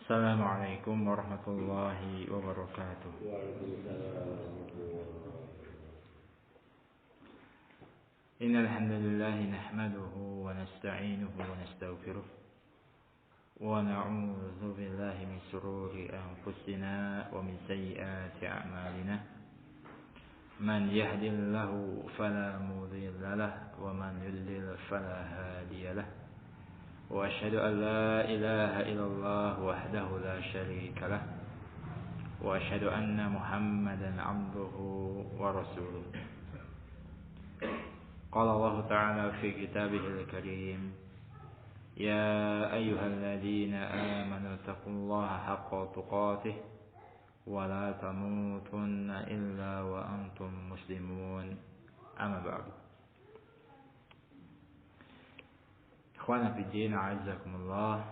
Assalamualaikum warahmatullahi wabarakatuh. Innal hamdalillah nahmaduhu wa nasta'inuhu wa nastaghfiruh wa na'udzu billahi min shururi anfusina wa min sayyiati a'malina. Man yahdihillahu fala mudilla lahu wa man yudlil fala hadiya lahu. وأشهد أن لا إله إلا الله وحده لا شريك له وأشهد أن محمدا عبده ورسوله. قال الله تعالى في كتابه الكريم يا أيها الذين آمنوا اتقوا الله حق تقاته ولا تموتن إلا وأنتم مسلمون. أما بعد. Ikhwana fiddin, a'azzakumullah,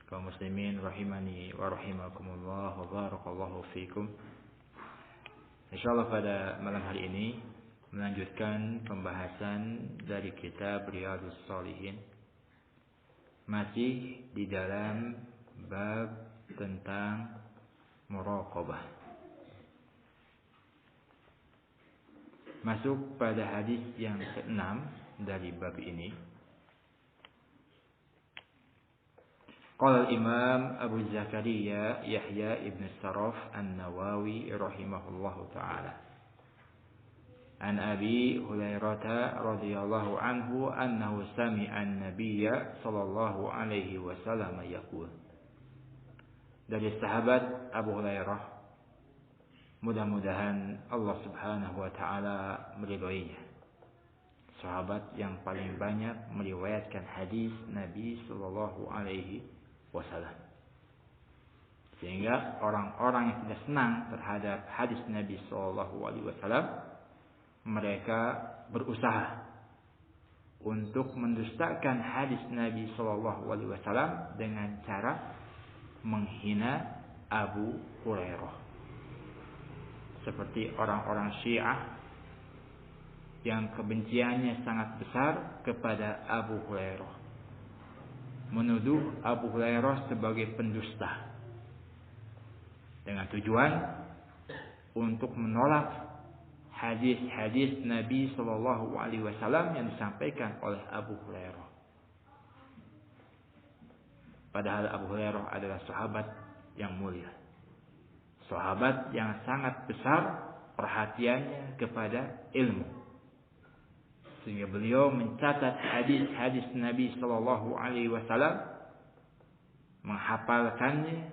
kaum muslimin rahimani wa rahimakumullah wa barakallahu fikum. Insyaallah pada malam hari ini melanjutkan pembahasan dari kitab Riyadhus Shalihin, masih di dalam bab tentang muraqabah. Masuk pada hadis yang ke-6 dari bab ini. Qala al-Imam Abu Zakaria Yahya ibn Sharaf An-Nawawi rahimahullahu ta'ala. An Abi Hurairah radhiyallahu anhu annahu sami'a an-nabiyya sallallahu alaihi wasallam yaqul. Dari sahabat Abu Hurairah, mudah-mudahan Allah Subhanahu wa taala meridhoinya. Sahabat yang paling banyak meriwayatkan hadis Nabi sallallahu alaihi wasallam. Sehingga orang-orang yang tidak senang terhadap hadis Nabi sallallahu alaihi wasallam, mereka berusaha untuk mendustakan hadis Nabi sallallahu alaihi wasallam dengan cara menghina Abu Hurairah. Seperti orang-orang Syiah yang kebenciannya sangat besar kepada Abu Hurairah, menuduh Abu Hurairah sebagai pendusta dengan tujuan untuk menolak hadis-hadis Nabi sallallahu alaihi wasallam yang disampaikan oleh Abu Hurairah. Padahal Abu Hurairah adalah sahabat yang mulia, sahabat yang sangat besar perhatiannya kepada ilmu, sehingga beliau mencatat hadis-hadis Nabi sallallahu alaihi wasallam, menghafalkannya,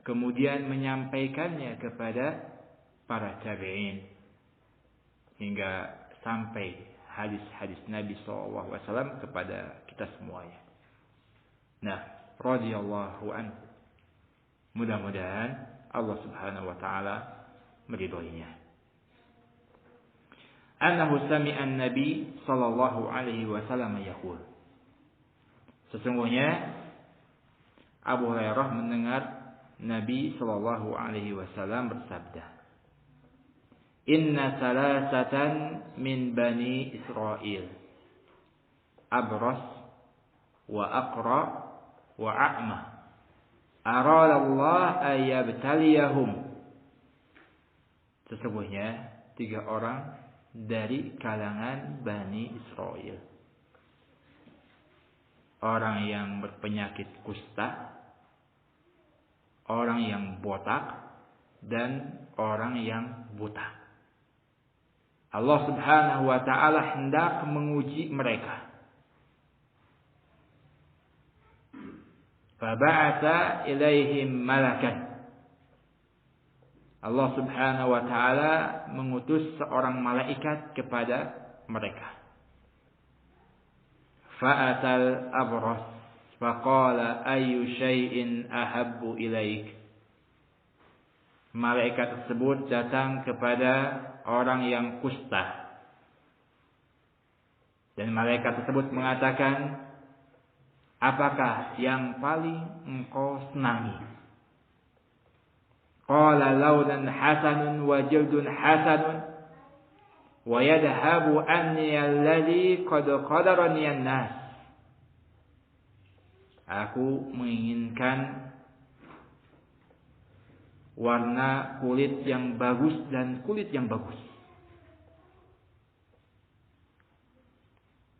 kemudian menyampaikannya kepada para tabi'in hingga sampai hadis-hadis Nabi sallallahu alaihi wasallam kepada kita semuanya. Nah, radhiyallahu anhu. Mudah-mudahan Allah Subhanahu wa taala meridhoinya. Annahu sami'a an-nabi sallallahu alaihi wasallam yaqul. Sesungguhnya Abu Hurairah mendengar Nabi sallallahu alaihi wasallam bersabda, "Inna salasatan min bani Israil, abras wa aqra wa a'ma, arada Allah ayyabtaliyahum." Sesungguhnya 3 orang dari kalangan Bani Israel, orang yang berpenyakit kusta, orang yang botak, dan orang yang buta. Allah Subhanahu wa ta'ala hendak menguji mereka. Faba'atha ilaihim malakan. Allah Subhanahu wa ta'ala mengutus seorang malaikat kepada mereka. Fa'atal abras faqala ayyu syai'in ahabbu ilaik. Malaikat tersebut datang kepada orang yang kusta, dan malaikat tersebut mengatakan, apakah yang paling engkau senangi? Qala launan hasanun wa jildun hasanun wa yadhabu anni alladhi qad qadarani an-nas. Aku menginginkan warna kulit yang bagus dan kulit yang bagus.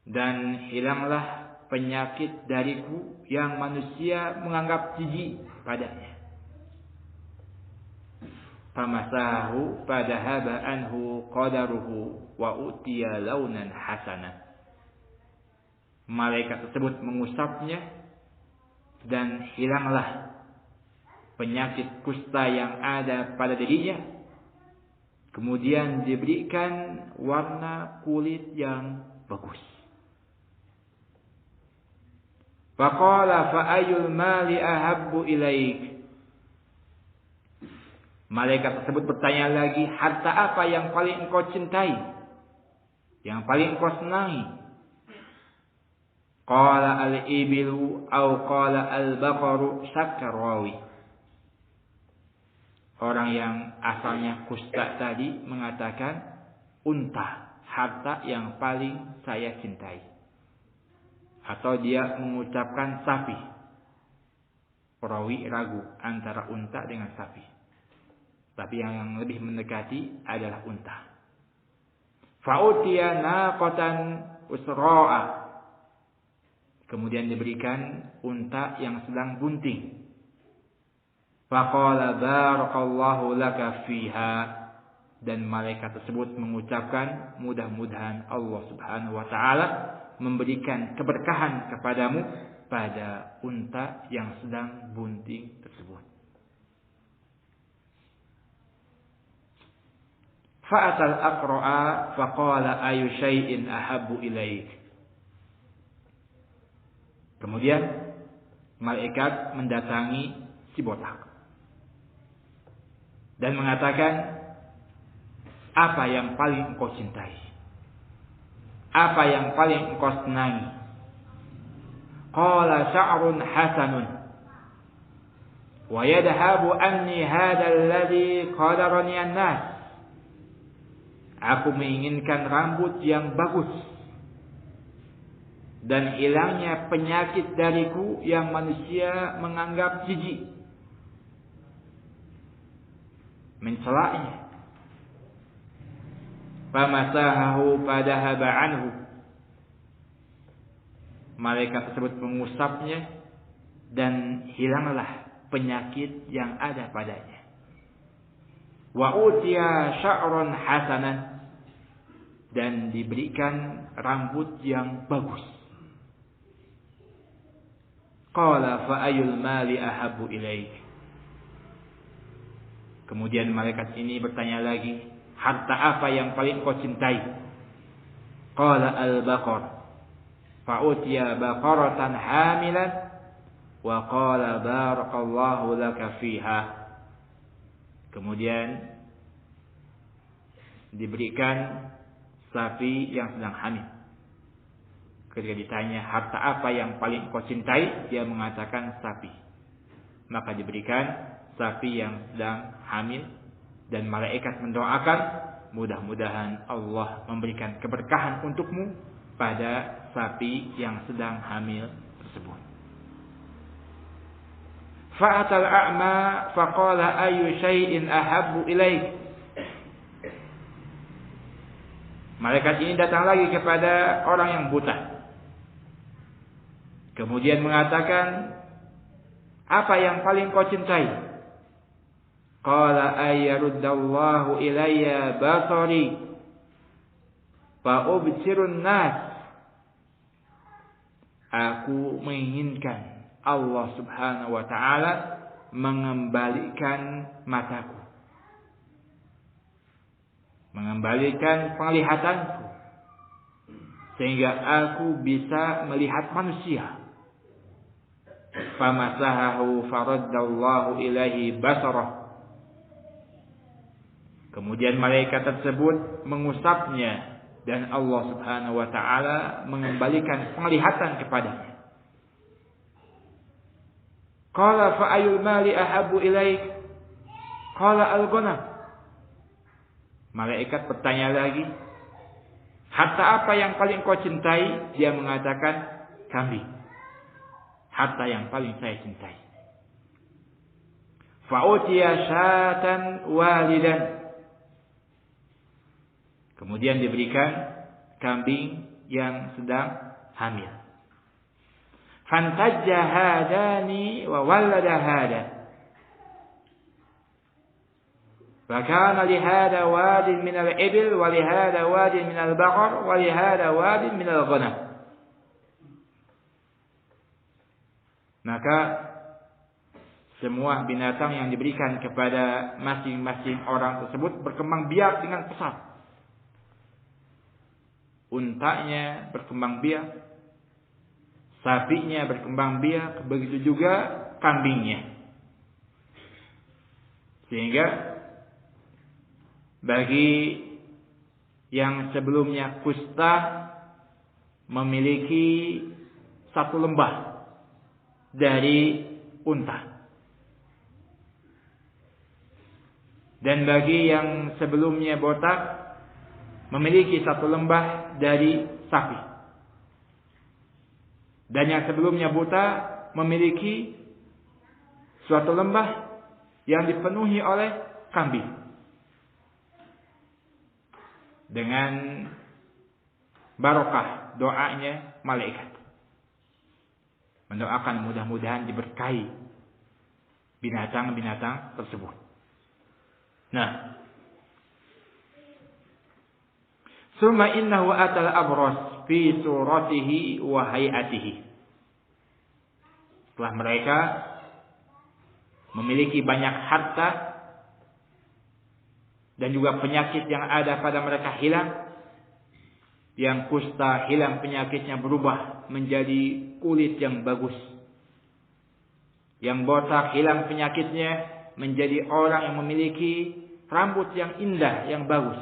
Dan hilanglah penyakit dariku yang manusia menganggap jijik padanya. Famasahu fadhahaba anhu qadaruhu wa utiya launan hasana. Malaikat tersebut mengusapnya dan hilanglah penyakit kusta yang ada pada dirinya. Kemudian diberikan warna kulit yang bagus. Faqala fa ayyul mali ahabbu ilaik. Malaikat tersebut bertanya lagi, harta apa yang paling engkau cintai? Yang paling engkau senangi? Qala al-ibilu au qala al-baqaru, syakka rawi. Orang yang asalnya kusta tadi mengatakan unta, harta yang paling saya cintai. Atau dia mengucapkan sapi. Perawi ragu antara unta dengan sapi. Tapi yang lebih mendekati adalah unta. Fa'utiya naqatan usra'a. Kemudian diberikan unta yang sedang bunting. Faqala barakallahu laka fiha. Dan malaikat tersebut mengucapkan, mudah-mudahan Allah Subhanahu wa taala memberikan keberkahan kepadamu pada unta yang sedang bunting tersebut. Fa'atal aqra'a faqala ayu syai'in ahabbu ilaik. Kemudian malaikat mendatangi si botak dan mengatakan, apa yang paling engkau cintai? Apa yang paling engkau senangi? Qala sya'run hasanun wa yadhabu anni hadha alladhi qadarani an-nas. Aku menginginkan rambut yang bagus dan hilangnya penyakit dariku yang manusia menganggap jijik. Mencelaknya. Famasahahu fadhahaba anhu. Malaikat tersebut mengusapnya dan hilanglah penyakit yang ada padanya. Wa utiya sya'ran hasanan. Dan diberikan rambut yang bagus. Qala fa ayyul mali ahabbu ilaik. Kemudian malaikat ini bertanya lagi, harta apa yang paling kau cintai? Qala al-baqar. Fa utiya baqaratan hamilan wa qala barakallahu laka fiha. Kemudian diberikan sapi yang sedang hamil. Ketika ditanya harta apa yang paling kau cintai, dia mengatakan sapi. Maka diberikan sapi yang sedang hamil dan malaikat mendoakan, mudah-mudahan Allah memberikan keberkahan untukmu pada sapi yang sedang hamil tersebut. Fa'atal a'ma faqala ayu syai'in ahabbu ilaik. Malaikat ini datang lagi kepada orang yang buta. Kemudian mengatakan, apa yang paling kau cintai? Qala ayyaruddallahu ilayya basari fa ubsirun nas. Aku menginginkan Allah Subhanahu wa taala mengembalikan mataku, mengembalikan penglihatanku, sehingga aku bisa melihat manusia. Famasahahu faraddallahu ilaihi basarah. Kemudian malaikat tersebut mengusapnya dan Allah Subhanahu wa taala mengembalikan penglihatan kepadanya. Qala fa ayyul mali ahabbu ilaik? Qala al-ghanam. Malaikat bertanya lagi, harta apa yang paling kau cintai? Dia mengatakan kambing. harta yang paling saya cintai. Fa'utiya syatan walidan. Kemudian diberikan kambing yang sedang hamil. Fantajja hadani wa walada hada. Fakana lihada wadin minal ibil wa lihada wadin minal baqar wa lihada wadin minal ghanam. Maka semua binatang yang diberikan kepada masing-masing orang tersebut berkembang biak dengan pesat. Untanya berkembang biak, sapinya berkembang biak, begitu juga kambingnya. Sehingga bagi yang sebelumnya kusta memiliki satu lembah dari unta. Dan bagi yang sebelumnya botak memiliki satu lembah dari sapi. Dan yang sebelumnya buta memiliki suatu lembah yang dipenuhi oleh kambing. Dengan barokah doanya malaikat. Mendoakan mudah-mudahan diberkahi binatang-binatang tersebut. Nah, summa innahu atal abras fi suratihi wa hayatihi. Setelah mereka memiliki banyak harta dan juga penyakit yang ada pada mereka hilang, yang kusta hilang penyakitnya berubah menjadi kulit yang bagus, yang botak hilang penyakitnya menjadi orang yang memiliki rambut yang indah, yang bagus.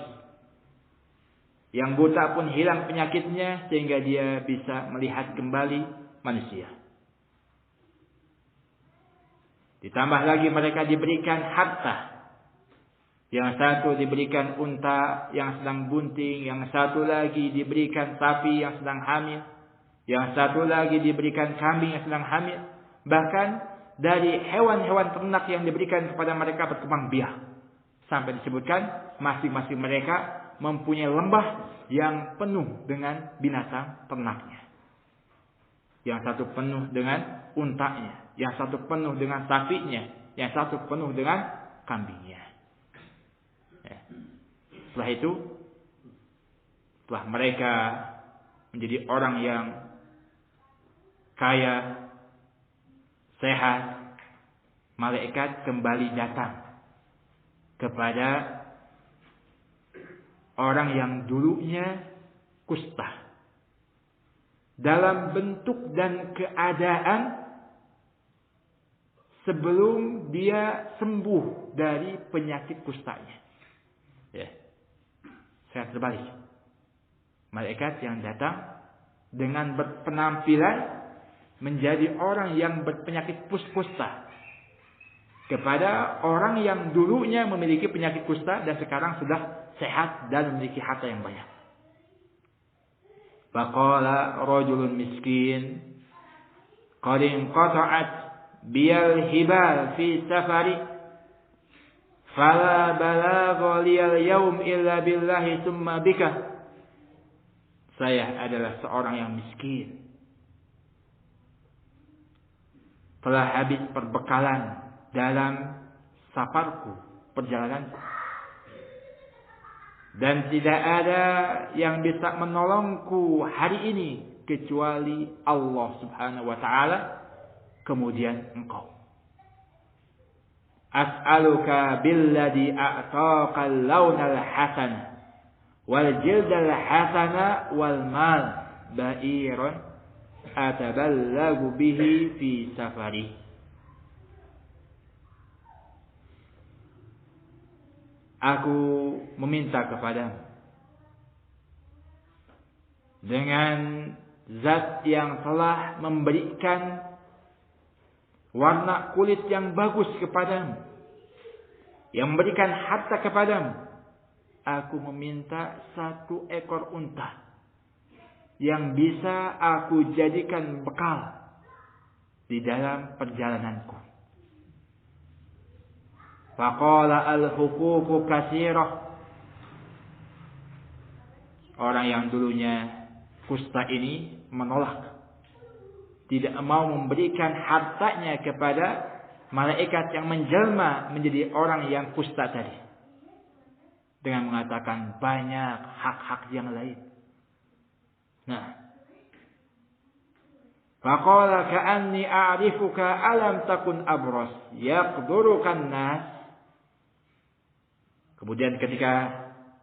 Yang buta pun hilang penyakitnya sehingga dia bisa melihat kembali manusia. Ditambah lagi mereka diberikan harta. Yang satu diberikan unta yang sedang bunting, yang satu lagi diberikan sapi yang sedang hamil, yang satu lagi diberikan kambing yang sedang hamil. Bahkan dari hewan-hewan ternak yang diberikan kepada mereka berkembang biak. Sampai disebutkan masing-masing mereka mempunyai lembah yang penuh dengan binatang ternaknya. Yang satu penuh dengan untanya, yang satu penuh dengan sapinya, yang satu penuh dengan kambingnya. Ya. Setelah itu, setelah mereka menjadi orang yang kaya, sehat, malaikat kembali datang kepada orang yang dulunya kusta. Dalam bentuk dan keadaan sebelum dia sembuh dari penyakit kustanya. Ya. Saya terbalik. Malaikat yang datang dengan berpenampilan menjadi orang yang berpenyakit kusta kepada orang yang dulunya memiliki penyakit kusta dan sekarang sudah sehat dan memiliki harta yang banyak. Faqala rajulun miskin qad inqata'at biyal hibal fi safari fala balagha liyal yawm illa billahi thumma bika. Saya adalah seorang yang miskin. Telah habis perbekalan dalam safarku, perjalananku. Dan tidak ada yang bisa menolongku hari ini kecuali Allah Subhanahu wa taala, kemudian engkau. As'aluka billadhi a'taqa al-lawnal hasana wal jildal hasana wal mal ba'iran ataballagu bihi fi safari. Aku meminta kepadamu dengan zat yang telah memberikan warna kulit yang bagus kepadamu, yang memberikan harta kepadamu. Aku meminta 1 ekor unta yang bisa aku jadikan bekal, di dalam perjalananku. Faqala al-huququ katsirah. Orang yang dulunya kusta ini menolak, tidak mau memberikan hartanya kepada malaikat yang menjelma menjadi orang yang kusta tadi, dengan mengatakan banyak hak-hak yang lain. Nah, faqala ka'anni a'rifuka alam takun abras yaqdurukan nas. Kemudian ketika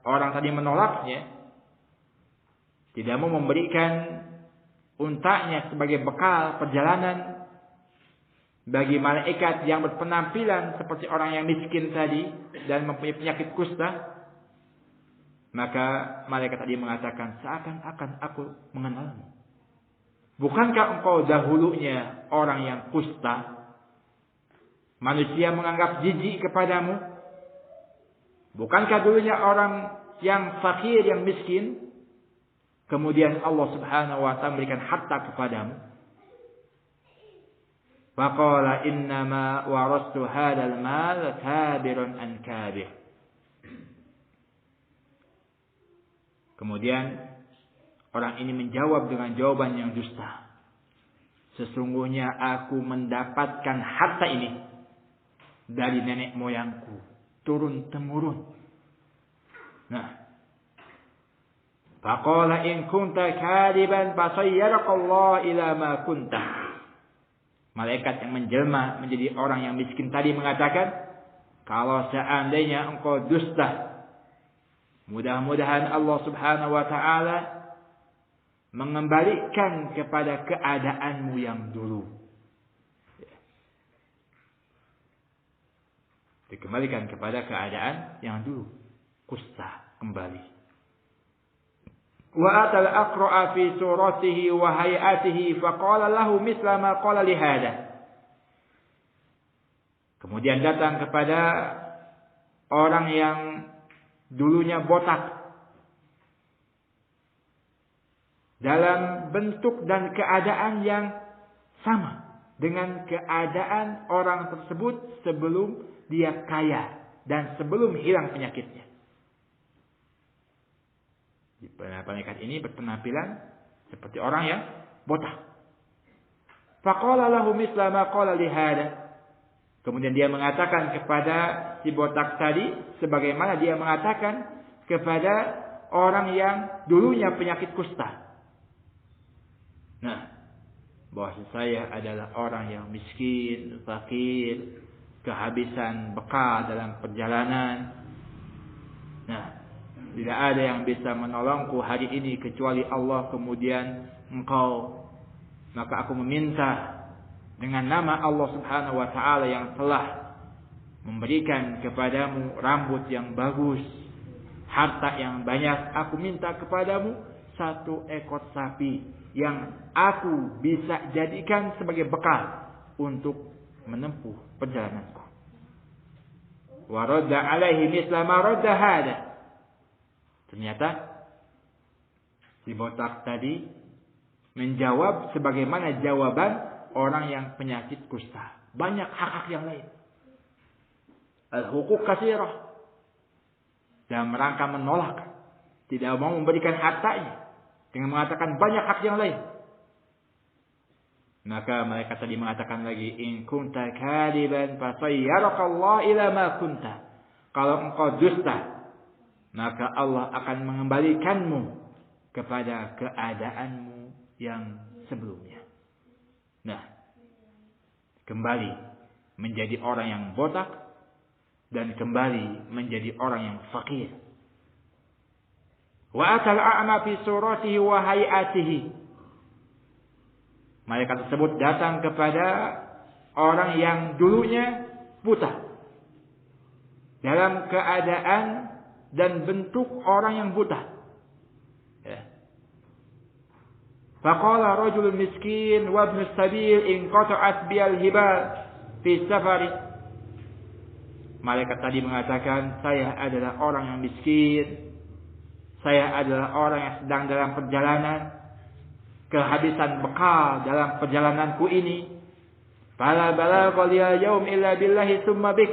orang tadi menolaknya, tidak mau memberikan untanya sebagai bekal perjalanan bagi malaikat yang berpenampilan seperti orang yang miskin tadi dan mempunyai penyakit kusta, maka malaikat tadi mengatakan, seakan-akan aku mengenalmu. Bukankah engkau dahulunya orang yang kusta? Manusia menganggap jijik kepadamu. Bukankah dulunya orang yang fakir, yang miskin? Kemudian Allah Subhanahu wa ta'ala memberikan harta kepadamu. Faqala innama warastu hadzal mal kabirun an kabir. Kemudian orang ini menjawab dengan jawaban yang dusta. Sesungguhnya aku mendapatkan harta ini dari nenek moyangku, turun temurun. Nah, faqala in kunta kadiban fasayyaraka Allah ila ma kunta. Malaikat yang menjelma menjadi orang yang miskin tadi mengatakan, kalau seandainya engkau dusta, mudah-mudahan Allah Subhanahu wa ta'ala mengembalikan kepada keadaanmu yang dulu. Dikembalikan kepada keadaan yang dulu. Kusta kembali. Wa atal aqra'a fi suratihi wa hay'atihi faqala lahu misla ma qala li hada. Kemudian datang kepada orang yang dulunya botak, dalam bentuk dan keadaan yang sama dengan keadaan orang tersebut sebelum dia kaya dan sebelum hilang penyakitnya. Malaikat ini berpenampilan seperti orang yang botak. Faqala lahu misla ma qala li hada. Kemudian dia mengatakan kepada si botak tadi sebagaimana dia mengatakan kepada orang yang dulunya penyakit kusta. Nah, bahwa saya adalah orang yang miskin, fakir, kehabisan bekal dalam perjalanan. Nah, tidak ada yang bisa menolongku hari ini kecuali Allah. Kemudian engkau, maka aku meminta dengan nama Allah Subhanahu wa ta'ala yang telah memberikan kepadamu rambut yang bagus, harta yang banyak, aku minta kepadamu 1 ekor sapi yang aku bisa jadikan sebagai bekal untuk menempuh perjalananku. Wa radda alaihi misla ma radda hada. Ternyata si botak tadi menjawab sebagaimana jawaban orang yang penyakit kusta. Banyak hak-hak yang lain. Al-huquq katsirah. Dan merangka menolak, tidak mau memberikan hartanya dengan mengatakan banyak hak yang lain. Maka malaikat tadi mengatakan lagi, in kunta kadiban fasayyaraka Allah ila ma kunta. Kalau engkau dusta, maka Allah akan mengembalikanmu kepada keadaanmu yang sebelumnya. Nah, kembali menjadi orang yang botak dan kembali menjadi orang yang fakir. Wa atal a'ma fi suratihi wa hay'atihi. Malaikat tersebut datang kepada orang yang dulunya buta dalam keadaan dan bentuk orang yang buta. Ya. Faqala rajulun miskin wa ibn sabil in qata'at bil hibal fi safari. Malaikat tadi mengatakan, saya adalah orang yang miskin. Saya adalah orang yang sedang dalam perjalanan, kehabisan bekal dalam perjalananku ini. Fala balagha liyal yaum illa billahi tsumma bik.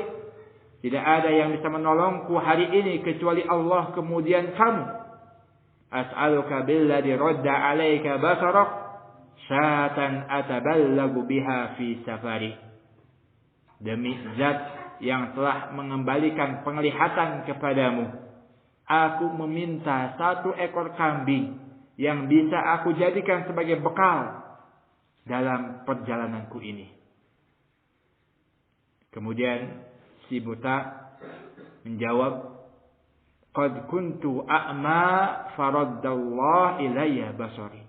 Tidak ada yang bisa menolongku hari ini kecuali Allah kemudian kamu. As'aluka billadhi radda 'alaika basarak syatan ataballagu biha fi safari. Demi zat yang telah mengembalikan penglihatan kepadamu, aku meminta 1 ekor kambing yang bisa aku jadikan sebagai bekal dalam perjalananku ini. Kemudian si buta menjawab, qad kuntu a'ma faraddallahu ilayya basari.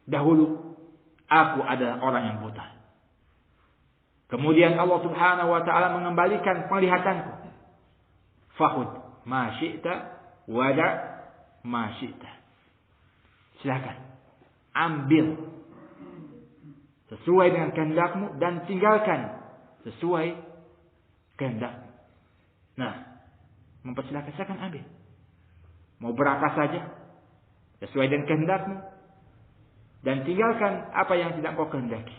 Dahulu aku adalah orang yang buta. Kemudian Allah Subhanahu wa taala mengembalikan penglihatanku. Fakhud ma syi'ta wada ma syi'ta. Silakan ambil sesuai dengan kehendakmu dan tinggalkan sesuai kehendakmu. Nah, mempersilahkan, silakan ambil. Mau berapa saja sesuai dengan kehendakmu dan tinggalkan apa yang tidak kau kehendaki.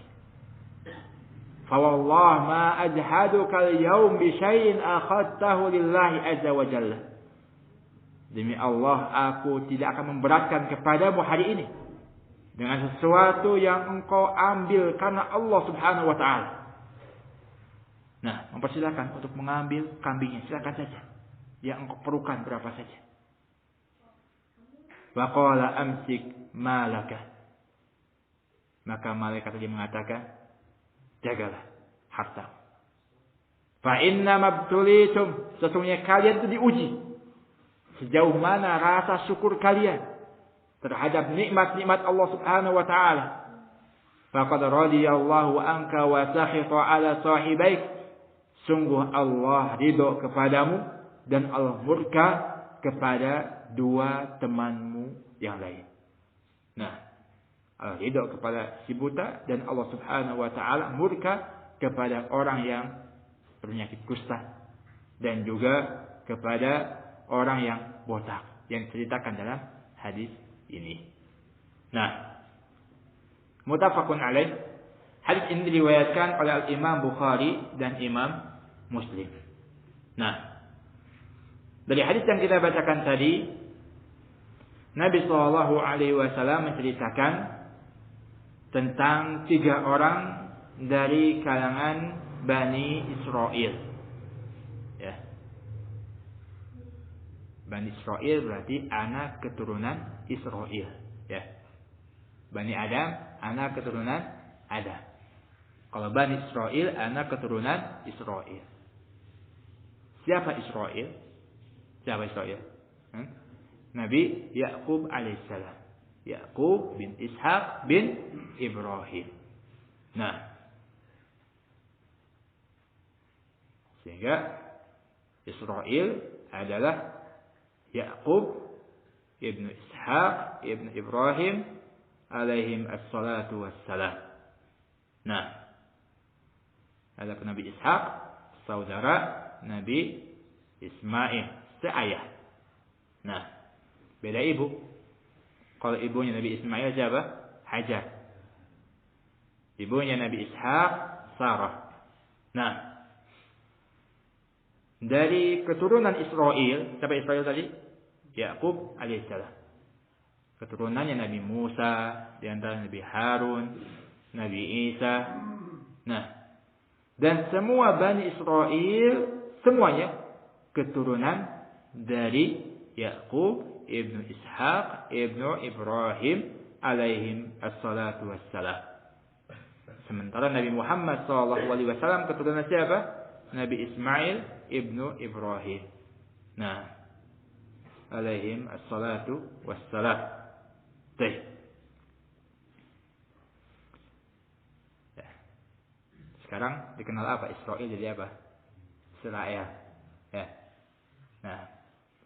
Fa wallah ma ajhaduka al-yawm bi syai'in akhadtahu lillahi azza wa jalla. Demi Allah, aku tidak akan memberatkan kepadamu hari ini dengan sesuatu yang engkau ambil karena Allah Subhanahu wa taala. Nah, mempersilahkan untuk mengambil kambingnya, silakan saja. Yang engkau perlukan berapa saja. Wa qala amsik malaka. Maka malaikat tadi mengatakan, jagalah harta. Fa inna mabtulitum, sesungguhnya kalian itu diuji. Sejauh mana rasa syukur kalian terhadap nikmat-nikmat Allah Subhanahu wa taala. Faqad radiyallahu anka wa sakhita ala sahibaik. Sungguh Allah ridho kepadamu dan Allah murka kepada 2 temanmu yang lain. Nah, Allah ridho kepada si buta dan Allah Subhanahu wa taala murka kepada orang yang berpenyakit kusta dan juga kepada orang yang botak yang diceritakan dalam hadis ini. Nah, muttafaqun alaih. Hadis ini diriwayatkan oleh Imam Bukhari dan Imam Muslim. Nah, dari hadis yang kita bacakan tadi, Nabi Shallallahu Alaihi Wasallam menceritakan tentang 3 orang dari kalangan Bani Israel. Ya, Bani Israel berarti anak keturunan Israel. Ya, Bani Adam anak keturunan Adam. Kalau Bani Israel anak keturunan Israel. Siapa Israel? Siapa Israel? Nabi Yaqub alaihissalam. Yaqub bin Ishaq bin Ibrahim. Nah, sehingga Israel adalah Yaqub ibnu Ishaq ibnu Ibrahim alaihim assalatu wassalam. Nah, ada Nabi Ishaq saudara Nabi Ismail seayah. Nah, beda ibu. Kalau ibunya Nabi Ismail siapa? Hajar. Ibunya Nabi Ishaq Sarah. Nah, dari keturunan Israel, siapa Israel tadi? Yaqub alaihissalam. Keturunannya Nabi Musa, di antara Nabi Harun, Nabi Isa. Nah, dan semua Bani Israel semuanya keturunan dari Yaqub ibnu Ishaq ibnu Ibrahim alaihim assalatu wassalam. Sementara Nabi Muhammad SAW keturunan siapa? Nabi Ismail ibnu Ibrahim. Nah, alaihim assalatu wassalam. Sekarang dikenal apa? Israel jadi apa? Israel. Ya. Nah,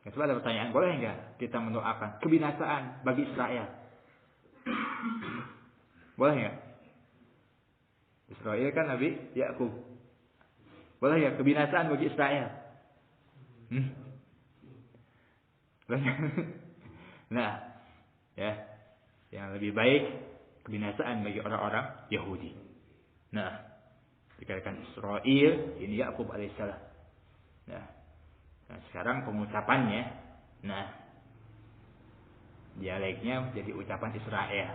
coba ada pertanyaan, boleh enggak kita mendoakan kebinasaan bagi Israel? Boleh enggak? Israel kan Nabi Yakub. Boleh enggak kebinasaan bagi Israel? Nah, ya, yang lebih baik kebinasaan bagi orang-orang Yahudi. Nah, dikatakan Israil, ini Yakub alaihissalam. Nah, sekarang pengucapannya, nah, dialeknya jadi ucapan Israel.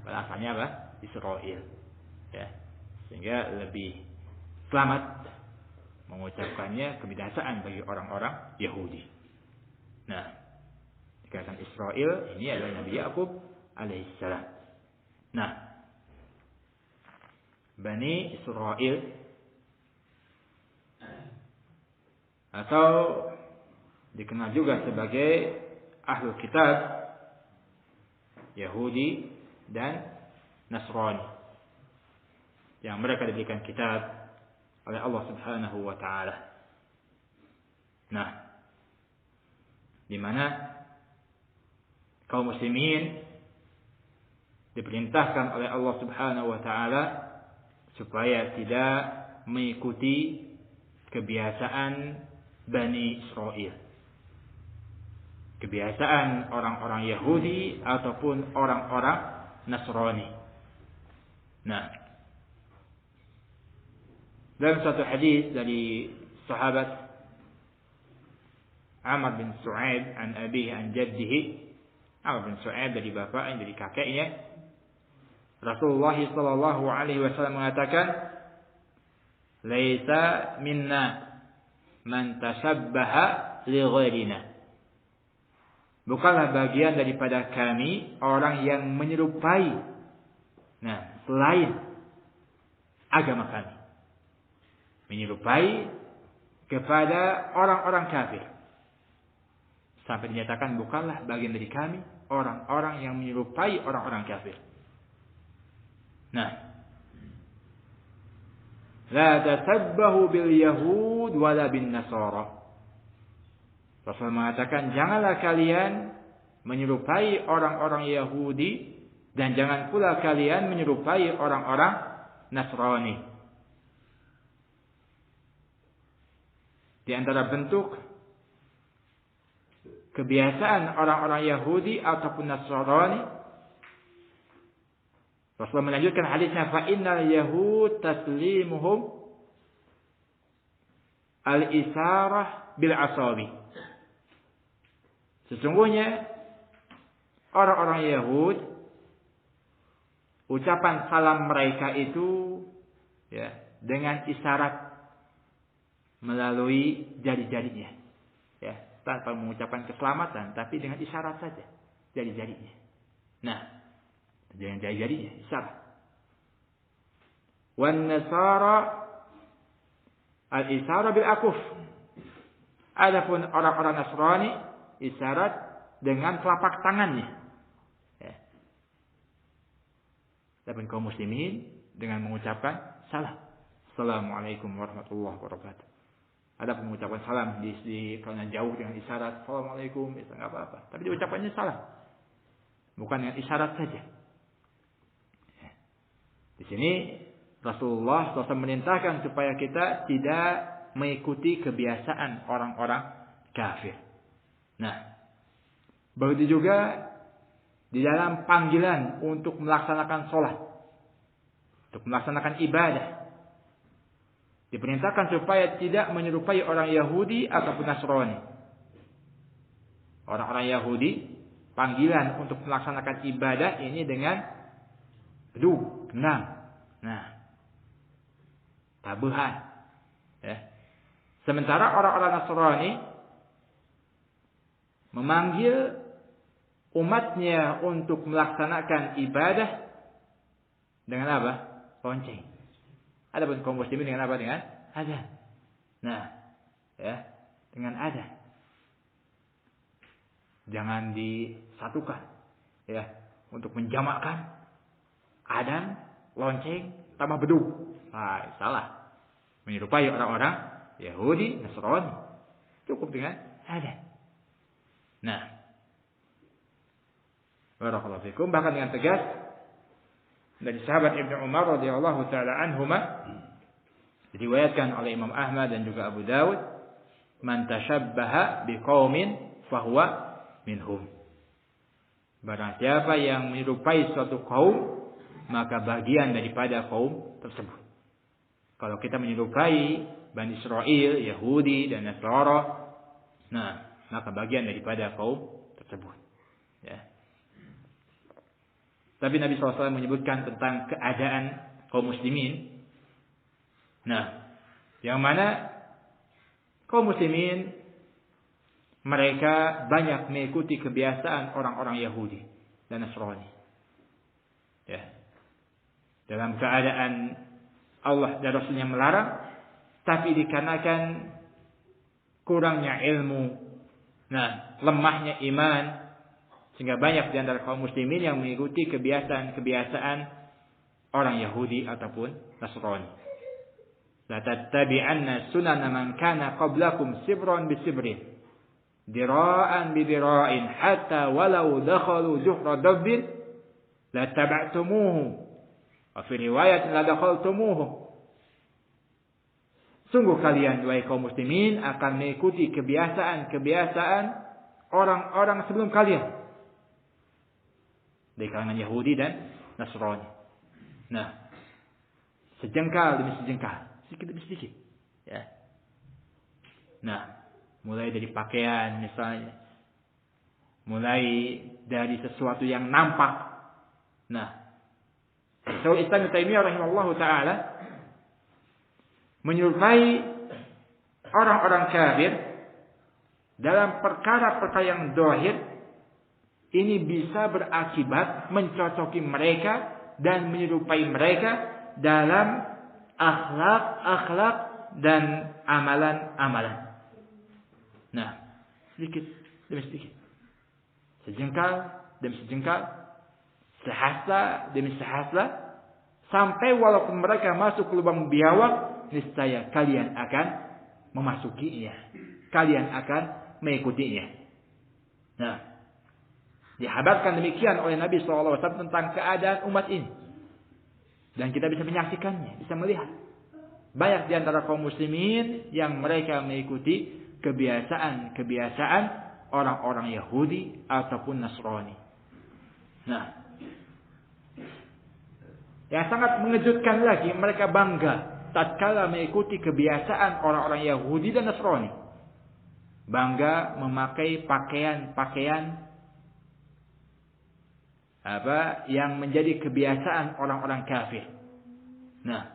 Pada asalnya apa? Israil. Ya, sehingga lebih selamat mengucapkannya kebiasaan bagi orang-orang Yahudi. Nah, dikatakan Israil, ini adalah Nabi Yakub alaihissalam. Nah, Bani Israil atau dikenal juga sebagai Ahlul Kitab, Yahudi dan Nasrani, yang mereka diberikan kitab oleh Allah Subhanahu wa taala. Nah, di mana kaum muslimin diperintahkan oleh Allah Subhanahu wa taala supaya tidak mengikuti kebiasaan Bani Israil, kebiasaan orang-orang Yahudi ataupun orang-orang Nasrani. Nah, dalam satu hadis dari sahabat Amr bin Su'aib an abihi an jaddihi, Amr bin Su'aib dari bapaknya, dari kakeknya, Rasulullah sallallahu alaihi wasallam mengatakan, "Laisa minna man tashabbaha li ghairina." Bukanlah bagian daripada kami orang yang menyerupai, nah, selain agama kami, menyerupai kepada orang-orang kafir. Sampai dinyatakan bukanlah bagian dari kami orang-orang yang menyerupai orang-orang kafir. Nah, la tasabbahu bil yahud wala bin nasara. Rasul mengatakan, janganlah kalian menyerupai orang-orang Yahudi dan jangan pula kalian menyerupai orang-orang Nasrani. Di antara bentuk kebiasaan orang-orang Yahudi ataupun Nasrani, Rasul melanjutkan hadisnya, fa innal yahud taslimuhum al-isarah bil asabi. Sesungguhnya orang-orang Yahud, ucapan salam mereka itu ya dengan isyarat melalui jari-jarinya, ya, tanpa mengucapkan keselamatan, tapi dengan isyarat saja jari-jarinya. Nah, dengan jari-jarinya isyarat. Wan nasara al-isara bil akuf. Adapun orang-orang Nasrani isyarat dengan telapak tangannya. Ya. Adapun kaum muslimin dengan mengucapkan salam. Assalamualaikum warahmatullahi wabarakatuh. Ada pengucapan salam di kalau jauh dengan isyarat Assalamualaikum, itu enggak apa-apa. Tapi diucapannya salam. Bukan dengan isyarat saja. Ya. Di sini Rasulullah SAW memerintahkan supaya kita tidak mengikuti kebiasaan orang-orang kafir. Nah, begitu juga di dalam panggilan untuk melaksanakan sholat, untuk melaksanakan ibadah, diperintahkan supaya tidak menyerupai orang Yahudi ataupun Nasrani. Orang-orang Yahudi, panggilan untuk melaksanakan ibadah ini dengan bedu, genang, nah, tabuhan. Ya. Sementara orang-orang Nasrani memanggil umatnya untuk melaksanakan ibadah dengan apa? Lonceng. Adapun kaum muslimin dengan apa? Dengan adzan. Nah, ya, dengan adzan. Jangan disatukan, ya, untuk menjamakkan adzan, lonceng, tambah beduk. Nah, salah. Menyerupai orang-orang Yahudi, Nasrani. Cukup dengan adzan. Nah, barakallahu fikum, bahkan dengan tegas dari sahabat Ibnu Umar radhiyallahu taala anhuma, diriwayatkan oleh Imam Ahmad dan juga Abu Dawud, man tashabbaha biqaumin fahuwa minhum. Barang siapa yang menyerupai suatu kaum, maka bagian daripada kaum tersebut. Kalau kita menyerupai Bani Israel, Yahudi dan Nasrani, nah, maka bagian daripada kaum tersebut. Ya. Tapi Nabi SAW menyebutkan tentang keadaan kaum muslimin. Nah, yang mana kaum muslimin mereka banyak mengikuti kebiasaan orang-orang Yahudi dan Nasrani. Ya. Dalam keadaan Allah dan Rasulnya melarang, tapi dikarenakan kurangnya ilmu, nah, lemahnya iman, sehingga banyak di antara kaum muslimin yang mengikuti kebiasaan-kebiasaan orang Yahudi ataupun Nasrani. La tattabi'anna sunana man kana qablakum sibran bi sibrin, dira'an bi dira'in, hatta walau dakhalu juhra dabbin la taba'tumuhu. Wa fi riwayat la dakhaltumuhu. Sungguh kalian wahai kaum muslimin akan mengikuti kebiasaan-kebiasaan orang-orang sebelum kalian dari kalangan Yahudi dan Nasrani. Nah, sejengkal demi sejengkal, sedikit demi sedikit. Ya. Nah, mulai dari pakaian misalnya, mulai dari sesuatu yang nampak. Nah, Syaikhul Islam Ibnu Taimiyah rahimahullahu taala menyerupai orang-orang kafir dalam perkara-perkara yang zahir. Ini bisa berakibat mencocoki mereka dan menyerupai mereka dalam akhlak dan amalan-amalan. Nah, sedikit demi sedikit, sejengkal demi sejengkal, sehasta demi sehasta, sampai walaupun mereka masuk ke lubang biawak, niscaya kalian akan memasukinya, kalian akan mengikutinya. Nah, dihabarkan demikian oleh Nabi SAW tentang keadaan umat ini. Dan kita bisa menyaksikannya, bisa melihat. Banyak di antara kaum muslimin yang mereka mengikuti kebiasaan-kebiasaan orang-orang Yahudi ataupun Nasrani. Nah, yang sangat mengejutkan lagi, mereka bangga tatkala mengikuti kebiasaan orang-orang Yahudi dan Nasrani. Bangga memakai pakaian-pakaian yang menjadi kebiasaan orang-orang kafir. Nah,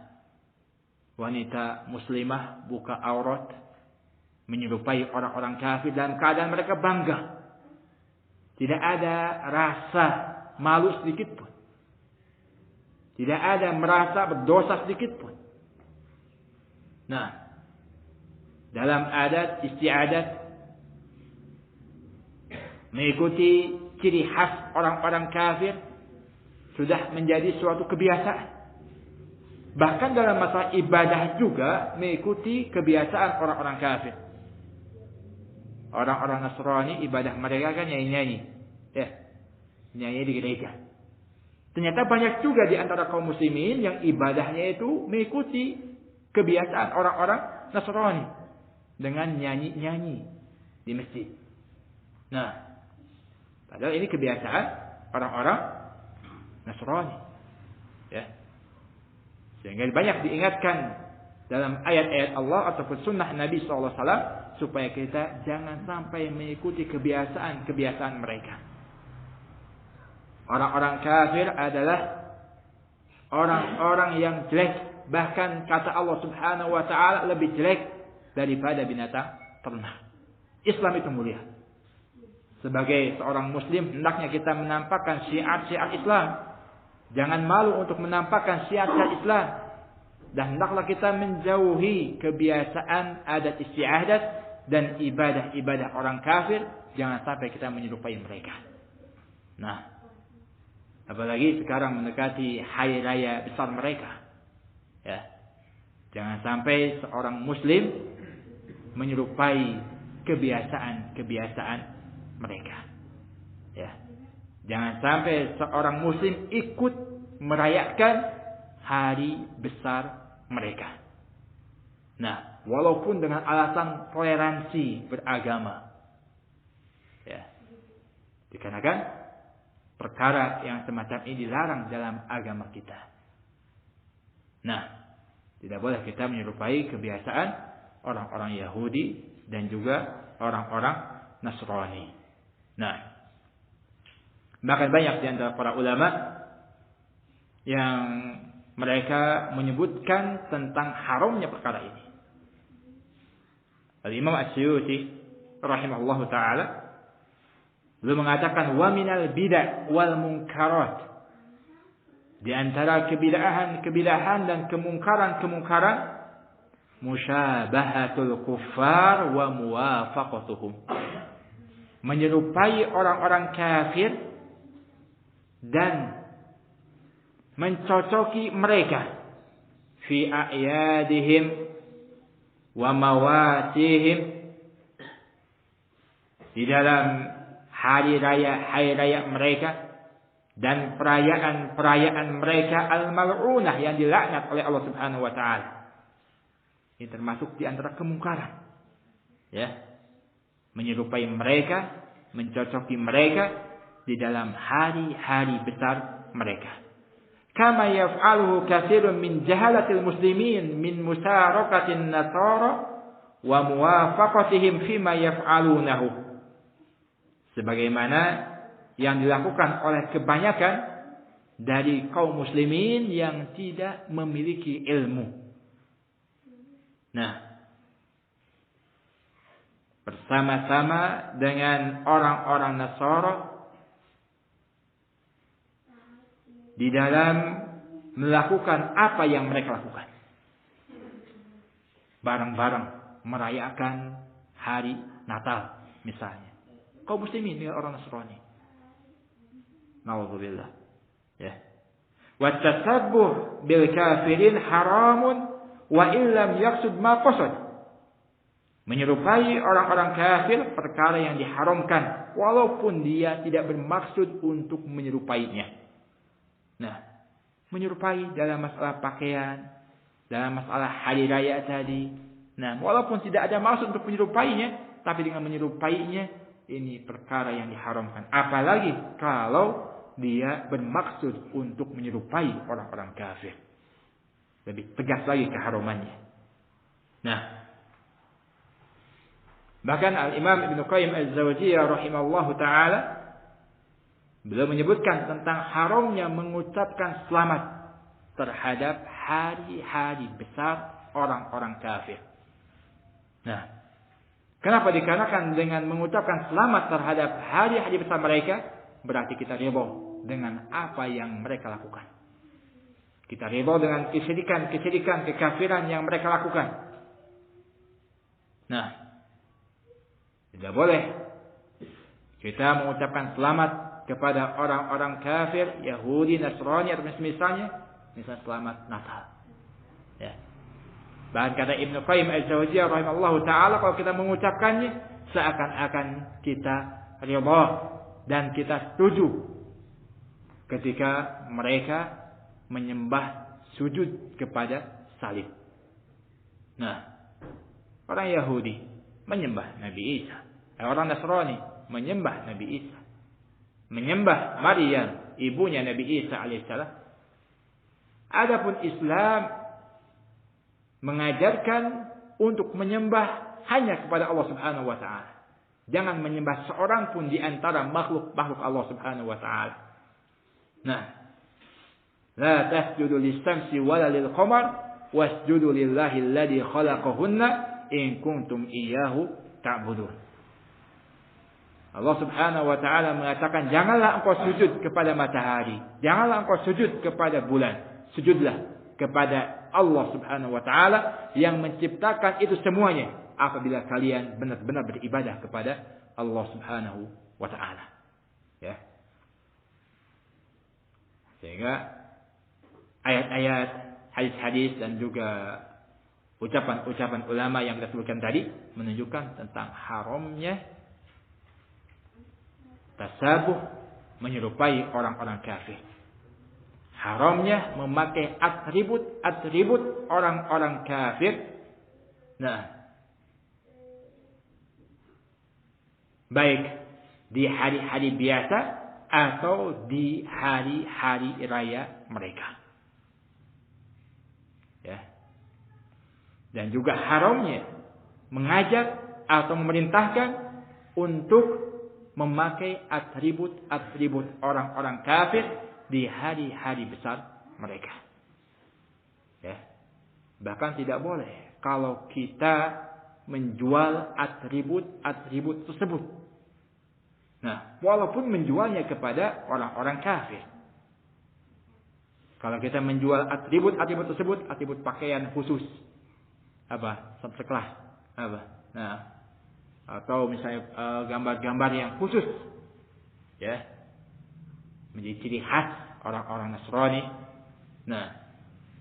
wanita muslimah buka aurat, menyerupai orang-orang kafir dalam keadaan mereka bangga. Tidak ada rasa malu sedikit pun. Tidak ada merasa berdosa sedikit pun. Nah, dalam adat istiadat mengikuti ciri khas orang-orang kafir sudah menjadi suatu kebiasaan. Bahkan dalam masalah ibadah juga mengikuti kebiasaan orang-orang kafir. Orang-orang Nasrani ibadah mereka kan nyanyi-nyanyi. Ya, nyanyi di gereja. Ternyata banyak juga di antara kaum muslimin yang ibadahnya itu mengikuti kebiasaan orang-orang Nasrani dengan nyanyi-nyanyi di masjid. Nah, padahal ini kebiasaan orang-orang Nasrani. Ya. Sehingga banyak diingatkan dalam ayat-ayat Allah ataupun sunnah Nabi SAW supaya kita jangan sampai mengikuti kebiasaan-kebiasaan mereka. Orang-orang kafir adalah orang-orang yang jelek. Bahkan kata Allah Subhanahu wa ta'ala lebih jelek daripada binatang ternak. Islam itu mulia. Sebagai seorang muslim, hendaknya kita menampakkan syiar-syiar Islam. Jangan malu untuk menampakkan syiar-syiar Islam. Dan hendaklah kita menjauhi kebiasaan adat istiadat dan ibadah-ibadah orang kafir. Jangan sampai kita menyerupai mereka. Nah, apalagi sekarang mendekati hari raya besar mereka. Ya. Jangan sampai seorang muslim menyerupai kebiasaan-kebiasaan mereka. Ya. Jangan sampai seorang muslim ikut merayakan hari besar mereka. Nah, walaupun dengan alasan toleransi beragama. Ya. Dikarenakan perkara yang semacam ini dilarang dalam agama kita. Nah, Tidak boleh kita menyerupai kebiasaan orang-orang Yahudi dan juga orang-orang Nasrani. Nah, bahkan banyak di antara para ulama yang mereka menyebutkan tentang haramnya perkara ini. Al-Imam As-Suyuti rahimahullahu taala beliau mengatakan wa minal bid'ah wal munkarat, di antara kebidahan dan kemungkaran musyabahatul kuffar wa muwafaqatuhum, menyerupai orang-orang kafir dan mencocoki mereka fi a'yadihim wa mawatihim, di dalam hari raya mereka dan perayaan mereka al-mal'unah yang dilaknat oleh Allah Subhanahu wa taala. Ini termasuk di antara kemungkaran. Ya. Menyerupai mereka, mencocoki mereka di dalam hari-hari besar mereka. Kama yaf'aluhu katsirun min jahalatil muslimin min musarakatin nasara wa muwafaqatihim fima yaf'alunahu. Sebagaimana yang dilakukan oleh kebanyakan dari kaum muslimin yang tidak memiliki ilmu. Nah, bersama-sama dengan orang-orang Nasara di dalam melakukan apa yang mereka lakukan. Bareng-bareng merayakan hari Natal misalnya. Kaum muslimin dengan orang Nasrani. Nauzubillah. Ya. Wa tasabbuh bil kafirin haramun wa illam yaqsud ma qasad. Menyerupai orang-orang kafir perkara yang diharamkan walaupun dia tidak bermaksud untuk menyerupainya. Nah, menyerupai dalam masalah pakaian, dalam masalah hari raya tadi. Nah, walaupun tidak ada maksud untuk menyerupainya, tapi dengan menyerupainya ini perkara yang diharamkan. Apalagi kalau dia bermaksud untuk menyerupai orang-orang kafir. Lebih tegas lagi keharamannya. Nah, bahkan Al-Imam Ibnu Qayyim Az-Zawjiyah rahimahullahu taala beliau menyebutkan tentang haramnya mengucapkan selamat terhadap hari-hari besar orang-orang kafir. Nah, kenapa dikarenakan dengan mengucapkan selamat terhadap hari-hari besar mereka berarti kita ridha dengan apa yang mereka lakukan. Kita ridha dengan kesyirikan, kekafiran yang mereka lakukan. Nah, tidak boleh kita mengucapkan selamat kepada orang-orang kafir, Yahudi, Nasrani atau misalnya selamat Natal. Ya. Bahkan kata Ibnu Qayyim Az-Zawjiyah rahimahullahu taala, kalau kita mengucapkannya seakan-akan kita ridha dan kita setuju ketika mereka menyembah sujud kepada salib. Nah, orang Yahudi menyembah Nabi Isa. Orang Nasrani menyembah Nabi Isa. Menyembah Maryam, ibunya Nabi Isa alaihissalam. Adapun Islam mengajarkan untuk menyembah hanya kepada Allah Subhanahu wa taala. Jangan menyembah seorang pun di antara makhluk-makhluk Allah Subhanahu wa taala. Nah, la tasjudu lis-samsi wala lil-qamar wasjudu lillahi alladhi khalaqahunna in kuntum iyyahu ta'budun. Allah Subhanahu wa taala mengatakan, janganlah engkau sujud kepada matahari, janganlah engkau sujud kepada bulan, sujudlah kepada Allah Subhanahu wa taala yang menciptakan itu semuanya apabila kalian benar-benar beribadah kepada Allah Subhanahu wa taala. Ya. Sehingga ayat-ayat, hadis-hadis dan juga ucapan-ucapan ulama yang kita sebutkan tadi menunjukkan tentang haramnya tasabuh, menyerupai orang-orang kafir. Haramnya memakai atribut orang-orang kafir. Nah, baik di hari-hari biasa atau di hari-hari raya mereka. Ya. Dan juga haramnya mengajak atau memerintahkan untuk memakai atribut-atribut orang-orang kafir di hari-hari besar mereka. Ya. Bahkan tidak boleh kalau kita menjual atribut-atribut tersebut. Nah, walaupun menjualnya kepada orang-orang kafir. Kalau kita menjual atribut-atribut tersebut, atribut pakaian khusus, sekelas, nah, atau misalnya gambar-gambar yang khusus, ya, menjadi ciri khas orang-orang Nasrani. Nah,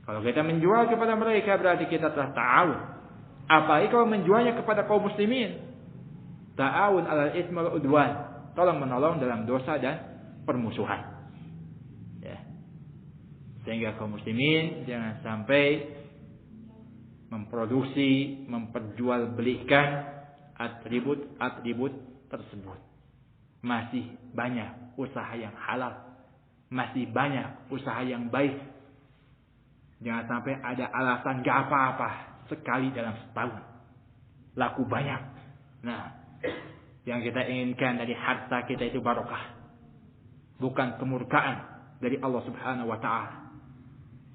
kalau kita menjual kepada mereka berarti kita telah ta'awun. Apalagi kalau menjualnya kepada kaum muslimin, ta'awun alal itsmi wal udwan, tolong menolong dalam dosa dan permusuhan. Ya. Sehingga kaum muslimin jangan sampai memproduksi, memperjualbelikan atribut-atribut tersebut. Masih banyak usaha yang halal, masih banyak usaha yang baik. Jangan sampai ada alasan gak apa-apa sekali dalam setahun, laku banyak. Nah, yang kita inginkan dari harta kita itu barokah, bukan kemurkaan dari Allah Subhanahu wa taala,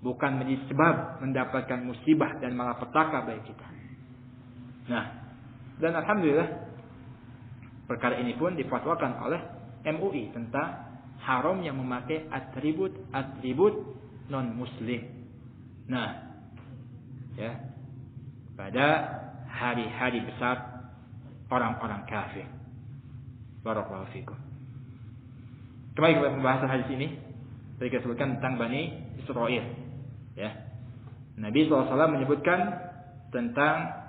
bukan menjadi sebab mendapatkan musibah dan malapetaka bagi kita. Nah, dan alhamdulillah perkara ini pun difatwakan oleh MUI tentang haram yang memakai atribut-atribut non muslim. Nah, ya, pada hari-hari besar orang-orang kafir. Barakallahu fikum. Kembali kepada pembahasan hadis ini, tadi kita sebutkan tentang Bani Israil. Ya, Nabi SAW menyebutkan tentang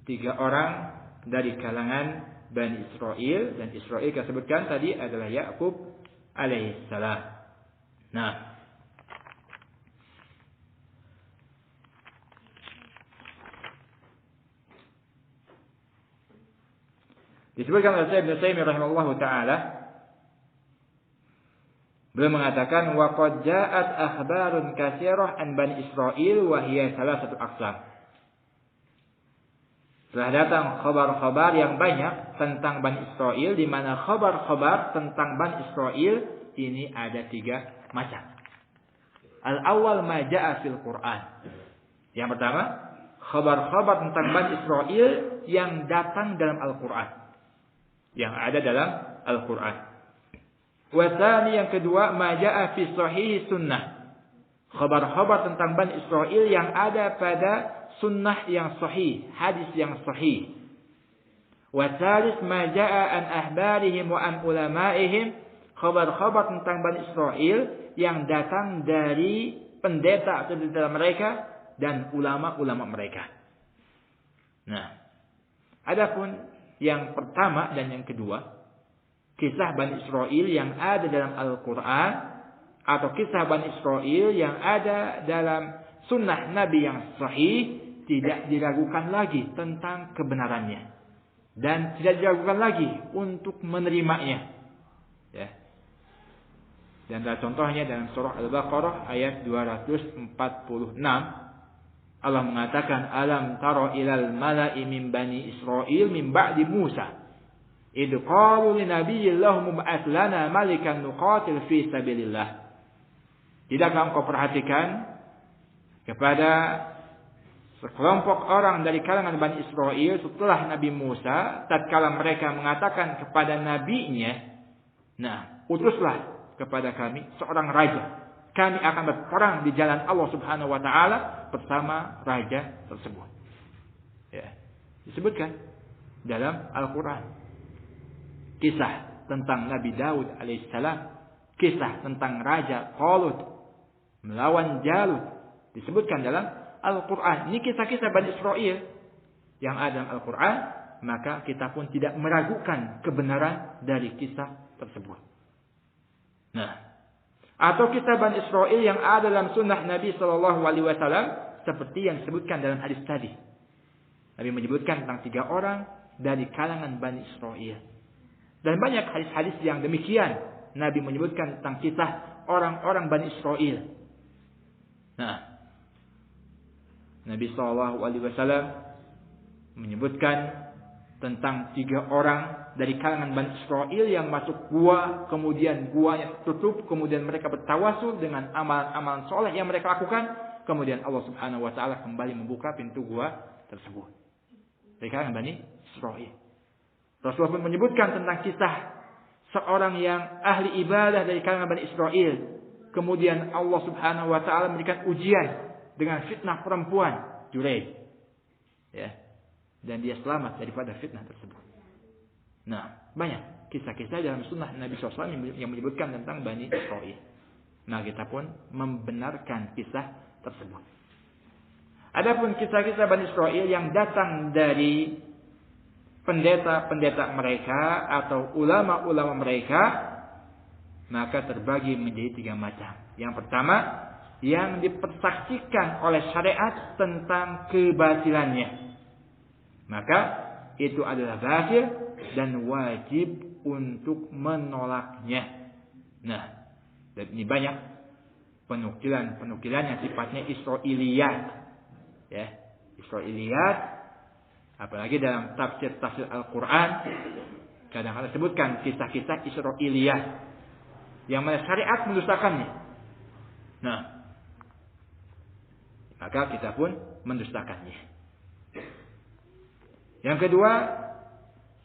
3 orang dari kalangan Bani Israil, dan Israil kita sebutkan tadi adalah Yakub alaihissalam. Nah, disebutkan oleh Syekh Ibnu Taimiyah rahimahullahu taala, beliau mengatakan wa qad ja'at akhbarun katsirah an Bani Israil wa hiya salasatu aqsam. Telah datang khabar-khabar yang banyak tentang Bani Israil, di mana khabar-khabar tentang Bani Israil ini ada 3 macam. Al-awwal ma ja'a fil Qur'an. Yang pertama, khabar-khabar tentang Bani Israil yang datang dalam Al-Qur'an, yang ada dalam Al-Qur'an. Wa tsani, yang kedua, ma ja'a fi sahih sunnah. Khabar-khabar tentang Bani Israil yang ada pada sunnah yang sahih, hadis yang sahih. Wa tsalits ma ja'a an ahbarihim wa an ulama'ihim. Khabar-khabar tentang Bani Israil yang datang dari pendeta atau pendeta mereka dan ulama-ulama mereka. Nah, adapun yang pertama dan yang kedua, kisah Bani Israil yang ada dalam Al-Quran atau kisah Bani Israil yang ada dalam sunnah Nabi yang sahih, tidak diragukan lagi tentang kebenarannya dan tidak diragukan lagi untuk menerimanya. Ya. Dan ada contohnya dalam surah Al-Baqarah ayat 246. Allah mengatakan, alam tara ilal mala'i min bani Israil min ba'di Musa idh qalu li nabiyyin lahum mub'ats lana malikan nuqatil fi sabilillah. Tidakkah engkau perhatikan kepada sekelompok orang dari kalangan Bani Israil setelah Nabi Musa, tatkala mereka mengatakan kepada nabinya, nah, utuslah kepada kami seorang raja, kami akan berperang di jalan Allah Subhanahu wa taala bersama raja tersebut. Ya, disebutkan dalam Al-Qur'an kisah tentang Nabi Daud alaihissalam, kisah tentang Raja Talut melawan Jalut, disebutkan dalam Al-Quran. Ini kisah-kisah Bani Israil yang ada dalam Al-Quran, maka kita pun tidak meragukan kebenaran dari kisah tersebut. Nah, atau kisah Bani Israil yang ada dalam sunnah Nabi SAW, seperti yang disebutkan dalam hadis tadi. Nabi menyebutkan tentang 3 orang dari kalangan Bani Israil. Dan banyak hadis-hadis yang demikian. Nabi menyebutkan tentang kisah orang-orang Bani Israil. Nah, Nabi SAW menyebutkan tentang 3 orang dari kalangan Bani Israel yang masuk gua, kemudian guanya tutup, kemudian mereka bertawasul dengan amalan-amalan soleh yang mereka lakukan, kemudian Allah Subhanahu wa taala kembali membuka pintu gua tersebut. Dari kalangan Bani Israel. Rasulullah pun menyebutkan tentang kisah seorang yang ahli ibadah dari kalangan Bani Israel. Kemudian Allah Subhanahu wa taala memberikan ujian dengan fitnah perempuan Juraij. Ya. Dan dia selamat daripada fitnah tersebut. Nah, banyak kisah-kisah dalam sunnah Nabi SAW yang menyebutkan tentang Bani Israel. Nah, kita pun membenarkan kisah tersebut. Adapun kisah-kisah Bani Israel yang datang dari pendeta-pendeta mereka atau ulama-ulama mereka, maka terbagi menjadi 3 macam. Yang pertama, yang dipersaksikan oleh syariat tentang kebatilannya, maka itu adalah batil dan wajib untuk menolaknya. Nah, dan ini banyak penukilan yang sifatnya Israiliyat, ya, Israiliyat. Apalagi dalam tafsir Al-Quran, kadang-kadang disebutkan kisah-kisah Israiliyat yang mana syariat mendustakannya. Nah, maka kita pun mendustakannya. Yang kedua,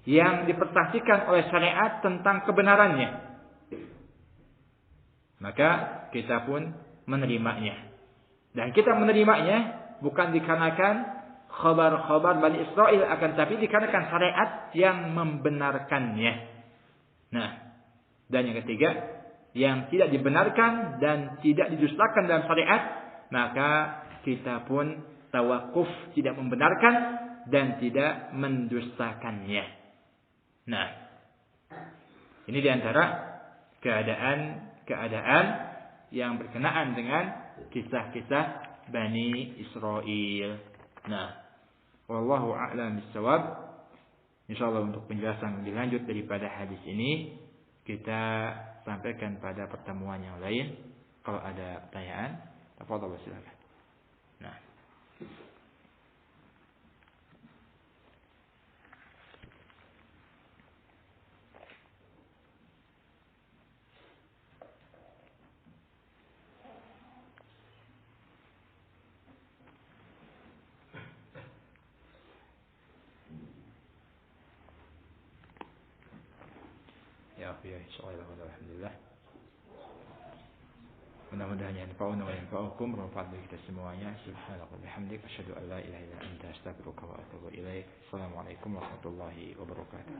yang dipersaksikan oleh syariat tentang kebenarannya, maka kita pun menerimanya. Dan kita menerimanya bukan dikarenakan khabar-khabar Bani Israel, akan tapi dikarenakan syariat yang membenarkannya. Nah, dan yang ketiga, yang tidak dibenarkan dan tidak didustakan dalam syariat, maka kita pun tawakuf, tidak membenarkan dan tidak mendustakannya. Nah, ini diantara keadaan yang berkenaan dengan kisah-kisah Bani Israel. Nah, wallahu a'lam bissawab. Insyaallah untuk penjelasan lebih lanjut daripada hadis ini kita sampaikan pada pertemuan yang lain. Kalau ada pertanyaan, tafadhol silakan. Nah. Ya, insyaallah alhamdulillah. Mudah-mudahan yanfa'una wa yanfa'ukum, bermanfaat bagi kita semuanya. Subhanallah wa bihamdik, asyhadu an la ilaha illa anta, astaghfiruka wa atubu ilaik. Assalamualaikum warahmatullahi wabarakatuh.